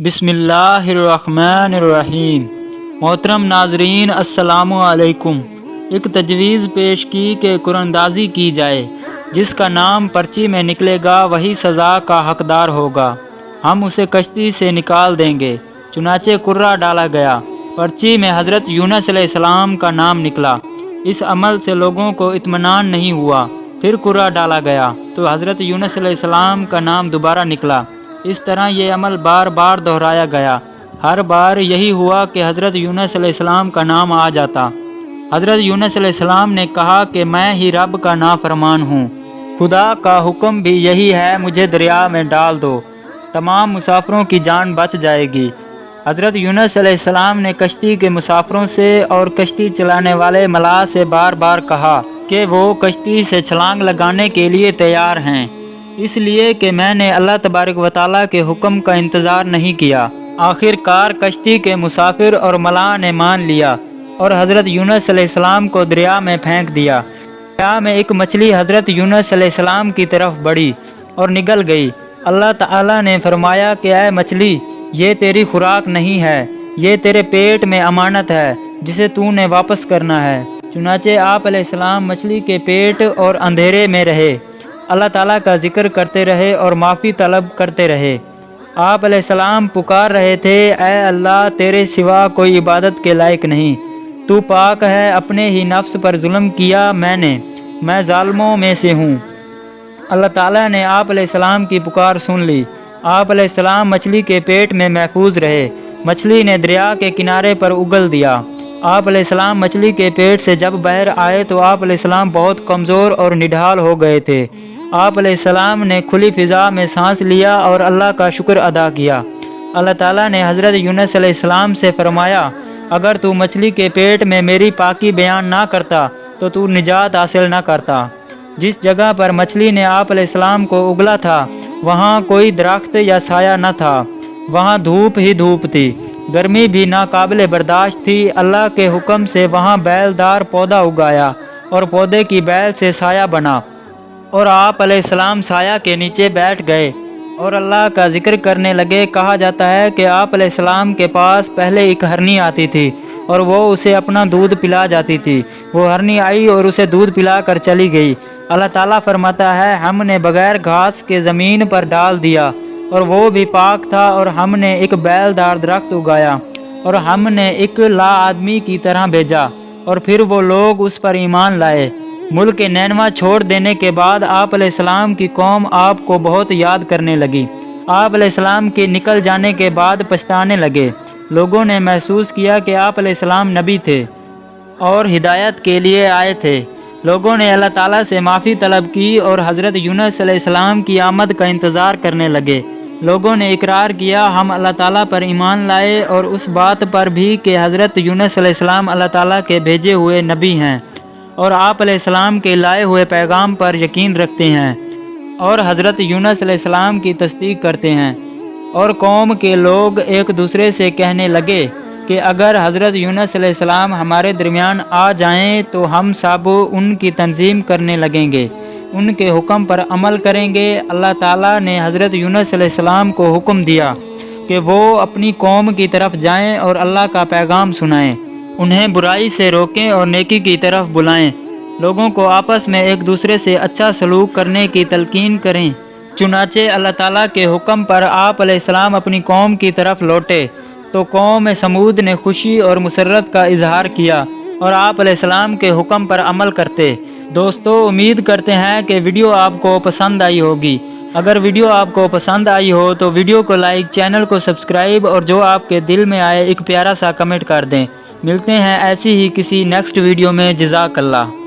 بسم اللہ الرحمن الرحیم۔ محترم ناظرین السلام علیکم۔ ایک تجویز پیش کی کہ قرآن اندازی کی جائے، جس کا نام پرچی میں نکلے گا وہی سزا کا حقدار ہوگا، ہم اسے کشتی سے نکال دیں گے۔ چنانچہ قرہ ڈالا گیا، پرچی میں حضرت یونس علیہ السلام کا نام نکلا۔ اس عمل سے لوگوں کو اطمینان نہیں ہوا، پھر قرہ ڈالا گیا تو حضرت یونس علیہ السلام کا نام دوبارہ نکلا۔ اس طرح یہ عمل بار بار دہرایا گیا، ہر بار یہی ہوا کہ حضرت یونس علیہ السلام کا نام آ جاتا۔ حضرت یونس علیہ السلام نے کہا کہ میں ہی رب کا نافرمان ہوں، خدا کا حکم بھی یہی ہے، مجھے دریا میں ڈال دو، تمام مسافروں کی جان بچ جائے گی۔ حضرت یونس علیہ السلام نے کشتی کے مسافروں سے اور کشتی چلانے والے ملاح سے بار بار کہا کہ وہ کشتی سے چھلانگ لگانے کے لیے تیار ہیں، اس لیے کہ میں نے اللہ تبارک و تعالیٰ کے حکم کا انتظار نہیں کیا۔ آخر کار کشتی کے مسافر اور ملاح نے مان لیا اور حضرت یونس علیہ السلام کو دریا میں پھینک دیا۔ دریا میں ایک مچھلی حضرت یونس علیہ السلام کی طرف بڑھی اور نگل گئی۔ اللہ تعالیٰ نے فرمایا کہ اے مچھلی، یہ تیری خوراک نہیں ہے، یہ تیرے پیٹ میں امانت ہے جسے تو نے واپس کرنا ہے۔ چنانچہ آپ علیہ السلام مچھلی کے پیٹ اور اندھیرے میں رہے، اللہ تعالیٰ کا ذکر کرتے رہے اور معافی طلب کرتے رہے۔ آپ علیہ السلام پکار رہے تھے، اے اللہ، تیرے سوا کوئی عبادت کے لائق نہیں، تو پاک ہے، اپنے ہی نفس پر ظلم کیا میں ظالموں میں سے ہوں۔ اللہ تعالیٰ نے آپ علیہ السلام کی پکار سن لی۔ آپ علیہ السلام مچھلی کے پیٹ میں محفوظ رہے۔ مچھلی نے دریا کے کنارے پر اگل دیا۔ آپ علیہ السلام مچھلی کے پیٹ سے جب باہر آئے تو آپ علیہ السلام بہت کمزور اور نڈھال ہو گئے تھے۔ آپ علیہ السلام نے کھلی فضا میں سانس لیا اور اللہ کا شکر ادا کیا۔ اللہ تعالیٰ نے حضرت یونس علیہ السلام سے فرمایا، اگر تو مچھلی کے پیٹ میں میری پاکی بیان نہ کرتا تو تو نجات حاصل نہ کرتا۔ جس جگہ پر مچھلی نے آپ علیہ السلام کو اگلا تھا وہاں کوئی درخت یا سایہ نہ تھا، وہاں دھوپ ہی دھوپ تھی، گرمی بھی ناقابل برداشت تھی۔ اللہ کے حکم سے وہاں بیل دار پودا اگایا اور پودے کی بیل سے سایہ بنا، اور آپ علیہ السلام سایہ کے نیچے بیٹھ گئے اور اللہ کا ذکر کرنے لگے۔ کہا جاتا ہے کہ آپ علیہ السلام کے پاس پہلے ایک ہرنی آتی تھی اور وہ اسے اپنا دودھ پلا جاتی تھی۔ وہ ہرنی آئی اور اسے دودھ پلا کر چلی گئی۔ اللہ تعالیٰ فرماتا ہے، ہم نے بغیر گھاس کے زمین پر ڈال دیا اور وہ بھی پاک تھا، اور ہم نے ایک بیل دار درخت اگایا اور ہم نے ایک لا آدمی کی طرح بھیجا، اور پھر وہ لوگ اس پر ایمان لائے۔ ملک نینوا چھوڑ دینے کے بعد آپ علیہ السلام کی قوم آپ کو بہت یاد کرنے لگی۔ آپ علیہ السلام کے نکل جانے کے بعد پچھتانے لگے۔ لوگوں نے محسوس کیا کہ آپ علیہ السلام نبی تھے اور ہدایت کے لیے آئے تھے۔ لوگوں نے اللہ تعالیٰ سے معافی طلب کی اور حضرت یونس علیہ السلام کی آمد کا انتظار کرنے لگے۔ لوگوں نے اقرار کیا، ہم اللہ تعالیٰ پر ایمان لائے اور اس بات پر بھی کہ حضرت یونس علیہ السلام اللہ تعالیٰ کے بھیجے ہوئے نبی ہیں، اور آپ علیہ السلام کے لائے ہوئے پیغام پر یقین رکھتے ہیں اور حضرت یونس علیہ السلام کی تصدیق کرتے ہیں۔ اور قوم کے لوگ ایک دوسرے سے کہنے لگے کہ اگر حضرت یونس علیہ السلام ہمارے درمیان آ جائیں تو ہم سب ان کی تنظیم کرنے لگیں گے، ان کے حکم پر عمل کریں گے۔ اللہ تعالیٰ نے حضرت یونس علیہ السلام کو حکم دیا کہ وہ اپنی قوم کی طرف جائیں اور اللہ کا پیغام سنائیں، انہیں برائی سے روکیں اور نیکی کی طرف بلائیں، لوگوں کو آپس میں ایک دوسرے سے اچھا سلوک کرنے کی تلقین کریں۔ چنانچہ اللہ تعالیٰ کے حکم پر آپ علیہ السلام اپنی قوم کی طرف لوٹے تو قوم سمود نے خوشی اور مسرت کا اظہار کیا اور آپ علیہ السلام کے حکم پر عمل کرتے۔ دوستو، امید کرتے ہیں کہ ویڈیو آپ کو پسند آئی ہوگی۔ اگر ویڈیو آپ کو پسند آئی ہو تو ویڈیو کو لائک، چینل کو سبسکرائب اور جو آپ کے دل میں آئے ایک پیارا سا کمنٹ کر دیں۔ ملتے ہیں ایسی ہی کسی نیکسٹ ویڈیو میں۔ جزاک اللہ۔